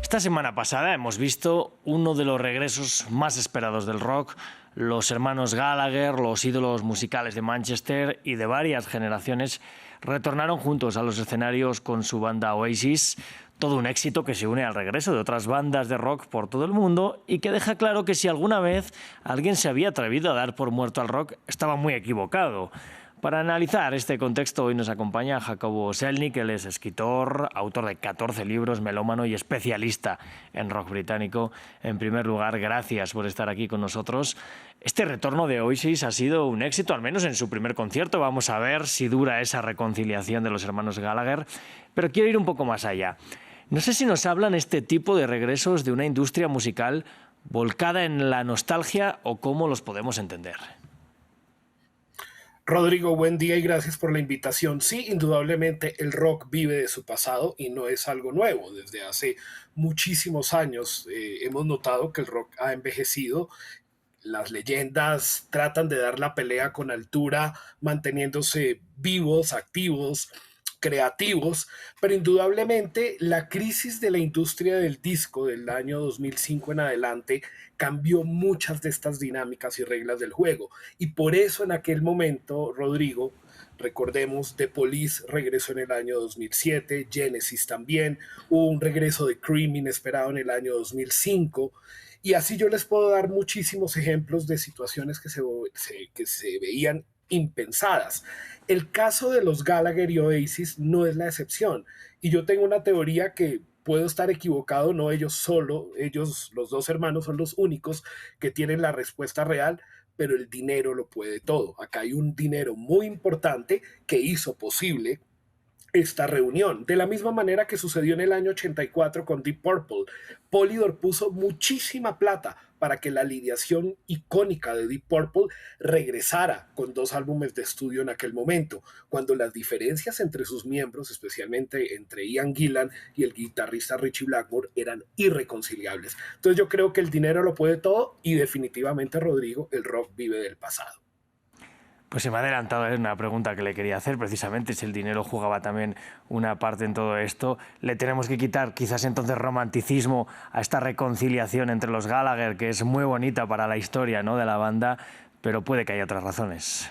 Esta semana pasada hemos visto uno de los regresos más esperados del rock. Los hermanos Gallagher, los ídolos musicales de Manchester y de varias generaciones, retornaron juntos a los escenarios con su banda Oasis. Todo un éxito que se une al regreso de otras bandas de rock por todo el mundo y que deja claro que si alguna vez alguien se había atrevido a dar por muerto al rock, estaba muy equivocado. Para analizar este contexto hoy nos acompaña Jacobo Selnick. Él es escritor, autor de 14 libros, melómano y especialista en rock británico. En primer lugar, gracias por estar aquí con nosotros. Este retorno de Oasis ha sido un éxito, al menos en su primer concierto. Vamos a ver si dura esa reconciliación de los hermanos Gallagher. Pero quiero ir un poco más allá. No sé si nos hablan este tipo de regresos de una industria musical volcada en la nostalgia o cómo los podemos entender. Rodrigo, buen día y gracias por la invitación. Sí, indudablemente el rock vive de su pasado y no es algo nuevo. Desde hace muchísimos años hemos notado que el rock ha envejecido. Las leyendas tratan de dar la pelea con altura, manteniéndose vivos, activos, creativos, pero indudablemente la crisis de la industria del disco del año 2005 en adelante cambió muchas de estas dinámicas y reglas del juego. Y por eso en aquel momento, Rodrigo, recordemos, The Police regresó en el año 2007, Genesis también, hubo un regreso de Cream inesperado en el año 2005, y así yo les puedo dar muchísimos ejemplos de situaciones que se veían impensadas. El caso de los Gallagher y Oasis no es la excepción. Y yo tengo una teoría que puedo estar equivocado, no ellos solo, ellos, los dos hermanos, son los únicos que tienen la respuesta real, pero el dinero lo puede todo. Acá hay un dinero muy importante que hizo posible esta reunión. De la misma manera que sucedió en el año 84 con Deep Purple, Polydor puso muchísima plata para que la alineación icónica de Deep Purple regresara con 2 álbumes de estudio en aquel momento, cuando las diferencias entre sus miembros, especialmente entre Ian Gillan y el guitarrista Ritchie Blackmore, eran irreconciliables. Entonces yo creo que el dinero lo puede todo y definitivamente, Rodrigo, el rock vive del pasado. Pues se me ha adelantado una pregunta que le quería hacer, precisamente si el dinero jugaba también una parte en todo esto. ¿Le tenemos que quitar quizás entonces romanticismo a esta reconciliación entre los Gallagher, que es muy bonita para la historia, ¿no?, de la banda, pero puede que haya otras razones?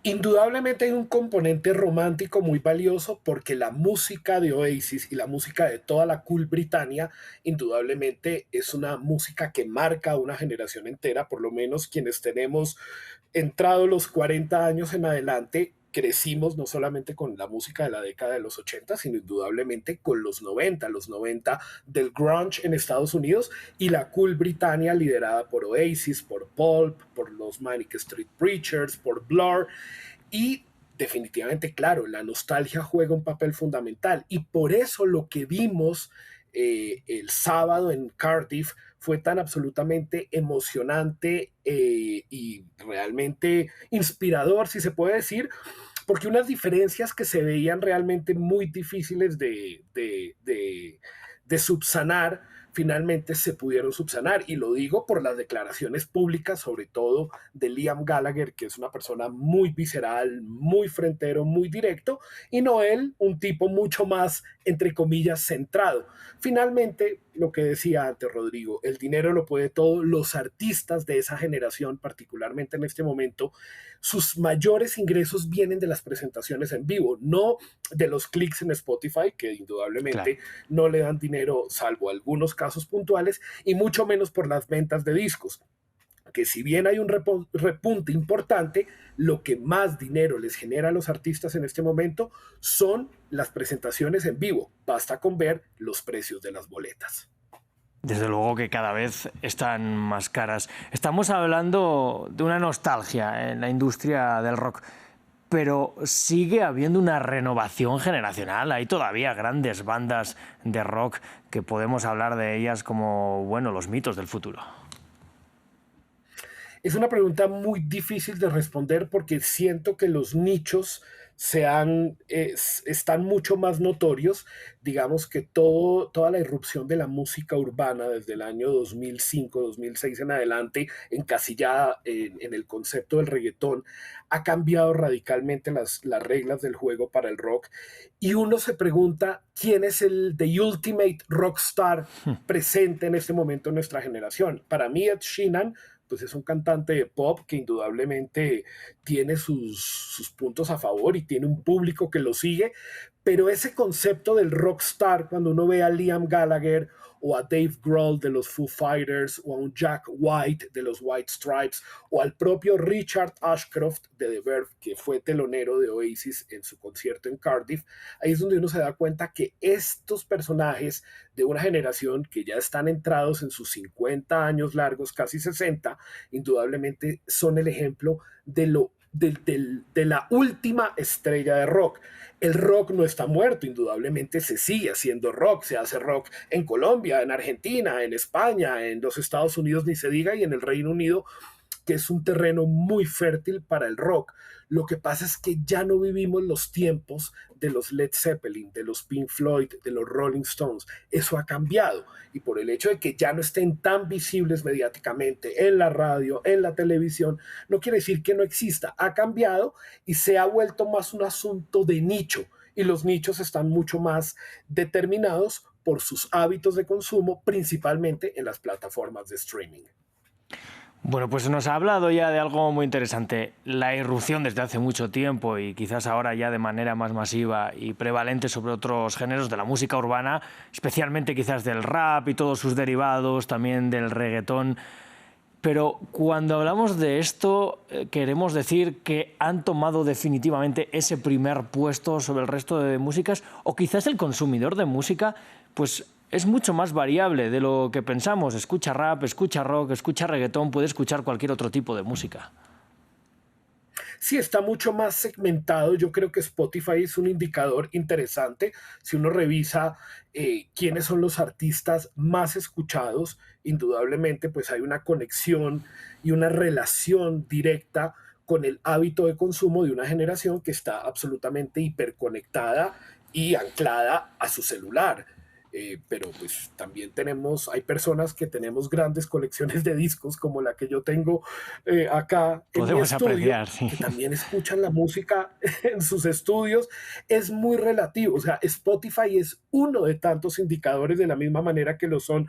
Indudablemente hay un componente romántico muy valioso porque la música de Oasis y la música de toda la cool Britannia indudablemente es una música que marca a una generación entera, por lo menos quienes tenemos entrado los 40 años en adelante. Crecimos no solamente con la música de la década de los 80, sino indudablemente con los 90 del grunge en Estados Unidos y la cool Britannia liderada por Oasis, por Pulp, por los Manic Street Preachers, por Blur. Y definitivamente, claro, la nostalgia juega un papel fundamental y por eso lo que vimos el sábado en Cardiff fue tan absolutamente emocionante y realmente inspirador, si se puede decir, porque unas diferencias que se veían realmente muy difíciles de subsanar, finalmente se pudieron subsanar. Y lo digo por las declaraciones públicas, sobre todo de Liam Gallagher, que es una persona muy visceral, muy frentero, muy directo, y Noel, un tipo mucho más, entre comillas, centrado. Finalmente, lo que decía antes Rodrigo, el dinero lo puede todo. Los artistas de esa generación, particularmente en este momento, sus mayores ingresos vienen de las presentaciones en vivo, no de los clics en Spotify, que indudablemente Claro. no le dan dinero, salvo algunos casos puntuales, y mucho menos por las ventas de discos, que si bien hay un repunte importante, lo que más dinero les genera a los artistas en este momento son las presentaciones en vivo. Basta con ver los precios de las boletas. Desde luego que cada vez están más caras. Estamos hablando de una nostalgia en la industria del rock, pero sigue habiendo una renovación generacional. Hay todavía grandes bandas de rock que podemos hablar de ellas como, bueno, los mitos del futuro. Es una pregunta muy difícil de responder porque siento que los nichos están mucho más notorios. Digamos que toda la irrupción de la música urbana desde el año 2005, 2006 en adelante, encasillada en el concepto del reggaetón, ha cambiado radicalmente las reglas del juego para el rock. Y uno se pregunta quién es el The Ultimate Rockstar presente en este momento en nuestra generación. Para mí, Ed Sheeran pues es un cantante de pop que indudablemente tiene sus puntos a favor y tiene un público que lo sigue, pero ese concepto del rockstar, cuando uno ve a Liam Gallagher o a Dave Grohl de los Foo Fighters o a un Jack White de los White Stripes o al propio Richard Ashcroft de The Verve, que fue telonero de Oasis en su concierto en Cardiff, ahí es donde uno se da cuenta que estos personajes de una generación que ya están entrados en sus 50 años largos, casi 60, indudablemente son el ejemplo de la última estrella de rock. El rock no está muerto, indudablemente se sigue haciendo rock, se hace rock en Colombia, en Argentina, en España, en los Estados Unidos ni se diga, y en el Reino Unido, que es un terreno muy fértil para el rock. Lo que pasa es que ya no vivimos los tiempos de los Led Zeppelin, de los Pink Floyd, de los Rolling Stones. Eso ha cambiado. Y por el hecho de que ya no estén tan visibles mediáticamente en la radio, en la televisión, no quiere decir que no exista. Ha cambiado y se ha vuelto más un asunto de nicho. Y los nichos están mucho más determinados por sus hábitos de consumo, principalmente en las plataformas de streaming. Bueno, pues nos ha hablado ya de algo muy interesante, la irrupción desde hace mucho tiempo y quizás ahora ya de manera más masiva y prevalente sobre otros géneros de la música urbana, especialmente quizás del rap y todos sus derivados, también del reggaetón. Pero cuando hablamos de esto, queremos decir que han tomado definitivamente ese primer puesto sobre el resto de músicas, o quizás el consumidor de música, pues es mucho más variable de lo que pensamos. Escucha rap, escucha rock, escucha reggaetón, puede escuchar cualquier otro tipo de música. Sí, está mucho más segmentado. Yo creo que Spotify es un indicador interesante. Si uno revisa quiénes son los artistas más escuchados, indudablemente pues hay una conexión y una relación directa con el hábito de consumo de una generación que está absolutamente hiperconectada y anclada a su celular. Pero pues también hay personas que tenemos grandes colecciones de discos como la que yo tengo acá en mi Podemos estudio, apreciar, sí. que también escuchan la música en sus estudios. Es muy relativo, o sea, Spotify es uno de tantos indicadores, de la misma manera que lo son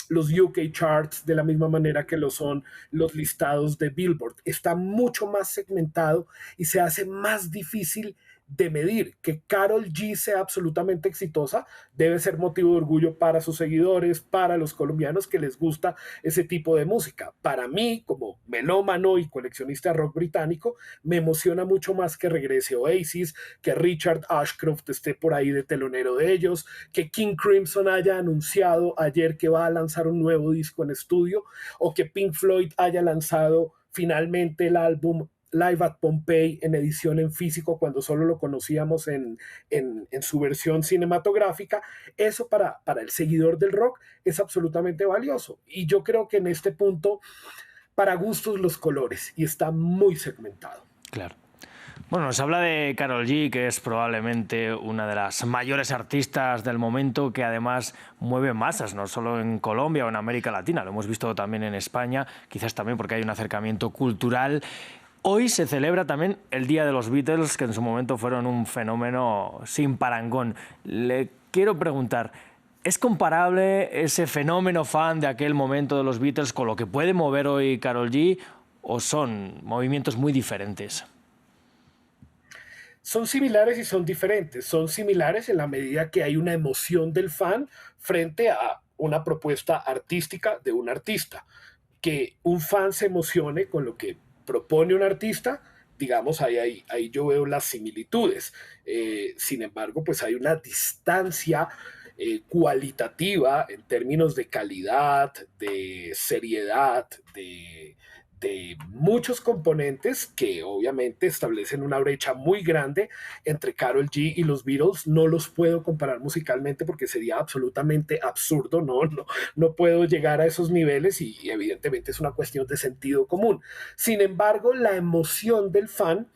los UK charts, de la misma manera que lo son los listados de Billboard. Está mucho más segmentado y se hace más difícil de medir. Que Karol G sea absolutamente exitosa debe ser motivo de orgullo para sus seguidores, para los colombianos que les gusta ese tipo de música. Para mí, como melómano y coleccionista de rock británico, me emociona mucho más que regrese Oasis, que Richard Ashcroft esté por ahí de telonero de ellos, que King Crimson haya anunciado ayer que va a lanzar un nuevo disco en estudio, o que Pink Floyd haya lanzado finalmente el álbum Live at Pompeii en edición en físico cuando solo lo conocíamos en su versión cinematográfica. Eso para el seguidor del rock es absolutamente valioso. Y yo creo que en este punto, para gustos los colores, y está muy segmentado. Claro. Bueno, nos habla de Karol G, que es probablemente una de las mayores artistas del momento, que además mueve masas, no solo en Colombia o en América Latina, lo hemos visto también en España, quizás también porque hay un acercamiento cultural. Hoy se celebra también el Día de los Beatles, que en su momento fueron un fenómeno sin parangón. Le quiero preguntar, ¿es comparable ese fenómeno fan de aquel momento de los Beatles con lo que puede mover hoy Karol G, o son movimientos muy diferentes? Son similares y son diferentes. Son similares en la medida que hay una emoción del fan frente a una propuesta artística de un artista. Que un fan se emocione con lo que propone un artista, digamos, ahí yo veo las similitudes. Sin embargo, pues hay una distancia cualitativa en términos de calidad, de seriedad, de muchos componentes que obviamente establecen una brecha muy grande entre Karol G y los Beatles. No los puedo comparar musicalmente porque sería absolutamente absurdo, no puedo llegar a esos niveles y evidentemente es una cuestión de sentido común. Sin embargo, la emoción del fan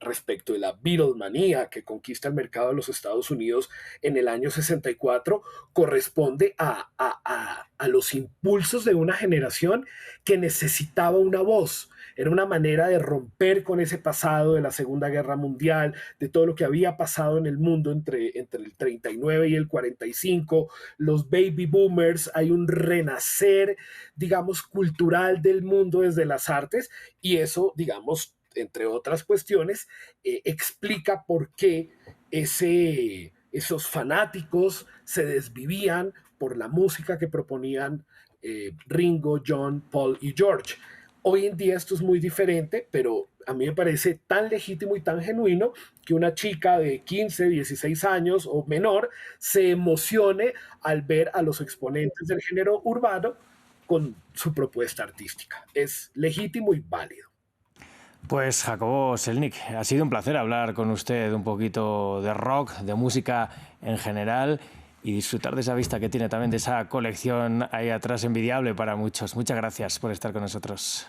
respecto de la Beatlemanía que conquista el mercado de los Estados Unidos en el año 64, corresponde a los impulsos de una generación que necesitaba una voz. Era una manera de romper con ese pasado de la Segunda Guerra Mundial, de todo lo que había pasado en el mundo entre el 39 y el 45, los baby boomers, hay un renacer, digamos, cultural del mundo desde las artes, y eso, digamos, entre otras cuestiones, explica por qué esos fanáticos se desvivían por la música que proponían Ringo, John, Paul y George. Hoy en día esto es muy diferente, pero a mí me parece tan legítimo y tan genuino que una chica de 15, 16 años o menor se emocione al ver a los exponentes del género urbano con su propuesta artística. Es legítimo y válido. Pues Jacobo Selnick, ha sido un placer hablar con usted un poquito de rock, de música en general y disfrutar de esa vista que tiene también de esa colección ahí atrás envidiable para muchos. Muchas gracias por estar con nosotros.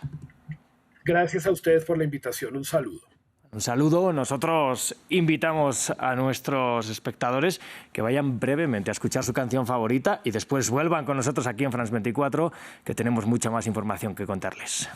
Gracias a ustedes por la invitación. Un saludo. Un saludo. Nosotros invitamos a nuestros espectadores que vayan brevemente a escuchar su canción favorita y después vuelvan con nosotros aquí en France 24, que tenemos mucha más información que contarles.